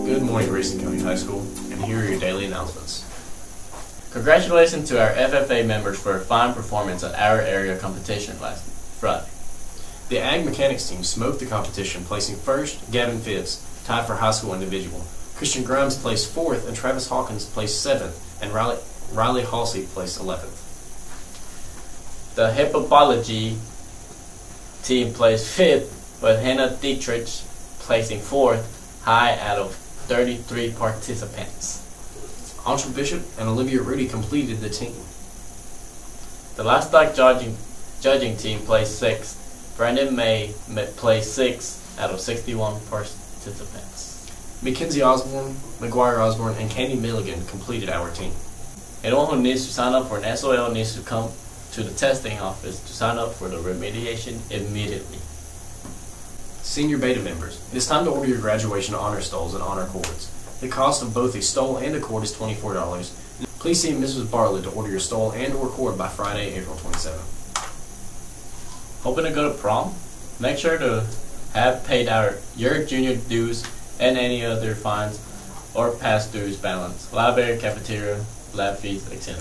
Good morning, Grayson County High School, and here are your daily announcements. Congratulations to our FFA members for a fine performance at our area competition last Friday. The Ag Mechanics team smoked the competition, placing first. Gavin Fitz, tied for high school individual. Christian Grimes placed 4th, and Travis Hawkins placed 7th, and Riley Halsey placed 11th. The Hippopology team placed 5th, with Hannah Dietrich placing 4th, high out of 33 participants. Audra Bishop and Olivia Rudy completed the team. The livestock judging team placed 6th. Brandon May placed 6th out of 61 participants. Mackenzie Osborne, McGuire Osborne, and Candy Milligan completed our team. Anyone who needs to sign up for an SOL needs to come to the testing office to sign up for the remediation immediately. Senior beta members, it is time to order your graduation honor stoles and honor cords. The cost of both a stole and a cord is $24. Please see Mrs. Bartlett to order your stole and or cord by Friday, April 27th. Hoping to go to prom? Make sure to have paid your junior dues and any other fines or past dues balance, library, cafeteria, lab fees, etc.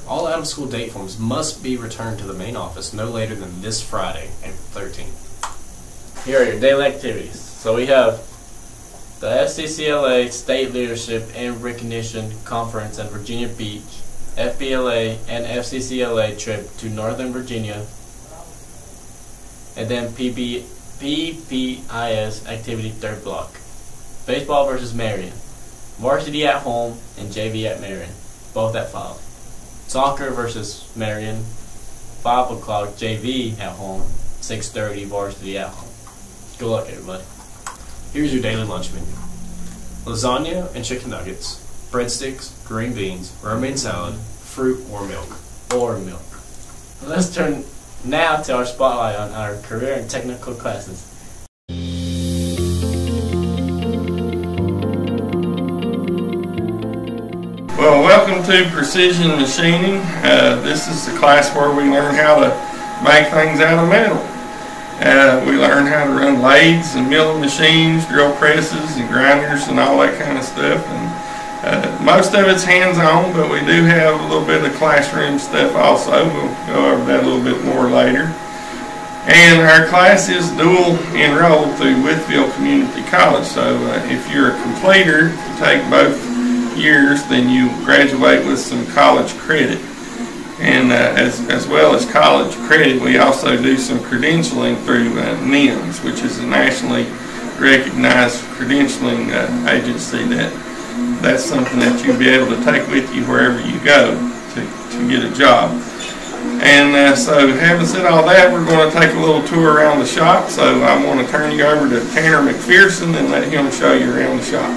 All out-of-school date forms must be returned to the main office no later than this Friday, April 13th. Here are your daily activities. So we have the FCCLA State Leadership and Recognition Conference in Virginia Beach, FBLA and FCCLA trip to Northern Virginia, and then PPIS activity 3rd block. Baseball versus Marion. Varsity at home and JV at Marion, both at 5. Soccer versus Marion, 5 o'clock JV at home, 6:30 varsity at home. Good luck, everybody. Here's your daily lunch menu. Lasagna and chicken nuggets, breadsticks, green beans, romaine salad, fruit or milk. Let's turn now to our spotlight on our career and technical classes. Well, welcome to Precision Machining. This is the class where we learn how to make things out of metal. We learn how to run lathes and milling machines, drill presses and grinders and all that kind of stuff. And most of it's hands-on, but we do have a little bit of classroom stuff also. We'll go over that a little bit more later. And our class is dual enrolled through Wytheville Community College. So if you're a completer, if you take both years, then you graduate with some college credit. And as well as college credit, we also do some credentialing through NIMS, which is a nationally recognized credentialing agency. That's something that you'll be able to take with you wherever you go to get a job. And so having said all that, we're going to take a little tour around the shop. So I want to turn you over to Tanner McPherson and let him show you around the shop.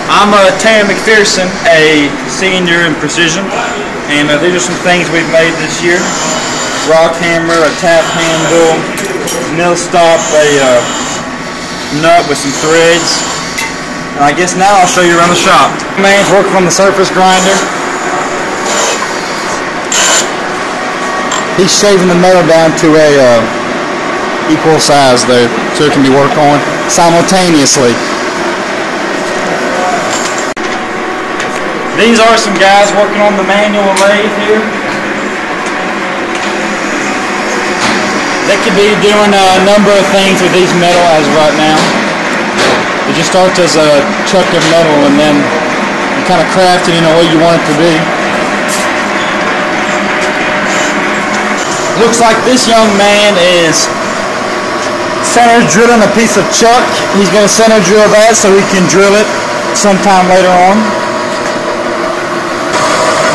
I'm Tanner McPherson, a senior in Precision, and these are some things we've made this year. Rock hammer, a tap handle, mill stop, a nut with some threads. And I guess now I'll show you around the shop. Man's working on the surface grinder. He's shaving the metal down to a equal size there, so it can be worked on simultaneously. These are some guys working on the manual lathe here. They could be doing a number of things with these metal as of right now. It just starts as a chuck of metal and then you kind of craft it in a way you want it to be. Looks like this young man is center drilling a piece of chuck. He's going to center drill that so he can drill it sometime later on.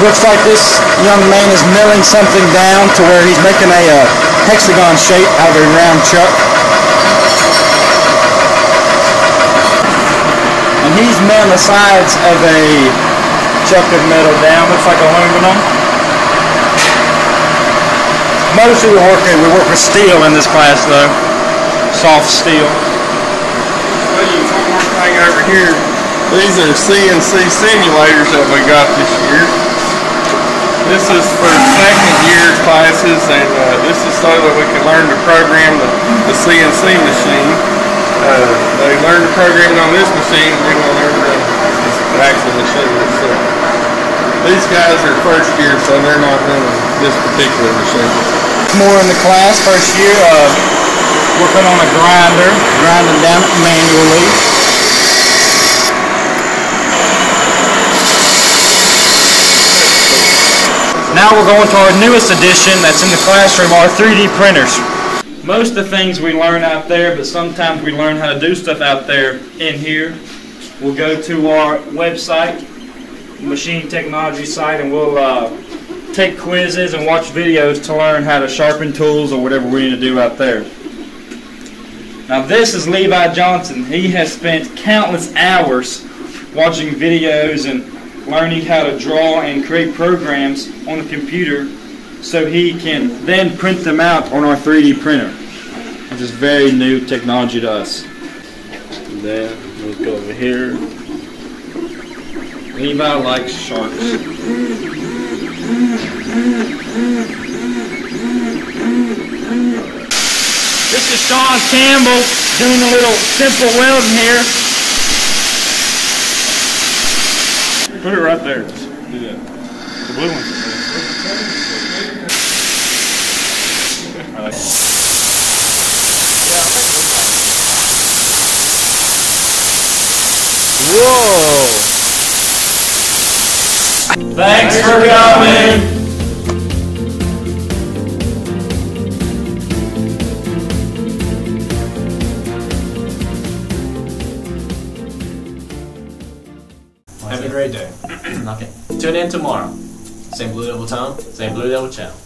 Looks like this young man is milling something down to where he's making a hexagon shape out of a round chuck. And he's milling the sides of a chuck of metal down. Looks like aluminum. Mostly we work with steel in this class though. Soft steel. Well, one more thing over here. These are CNC simulators that we got this year. This is for second year classes, and this is so that we can learn to program the CNC machine. They learn the programming on this machine, they're going to learn the actual machine itself. These guys are first year, so they're not running this particular machine. More in the class, first year, working on a grinder, grinding down it manually. Now we're going to our newest addition that's in the classroom, our 3D printers. Most of the things we learn out there, but sometimes we learn how to do stuff out there in here. We'll go to our website, machine technology site, and we'll take quizzes and watch videos to learn how to sharpen tools or whatever we need to do out there. Now this is Levi Johnson. He has spent countless hours watching videos and learning how to draw and create programs on the computer so he can then print them out on our 3D printer, which is very new technology to us. And then we'll go over here. Levi likes sharks. This is Sean Campbell doing a little simple welding here. Put it right there. Just do that. The blue one's I like it. Whoa! Thanks for coming. Have a great day. Okay. Tune in tomorrow. Same Blue Devil time, same Blue Devil channel.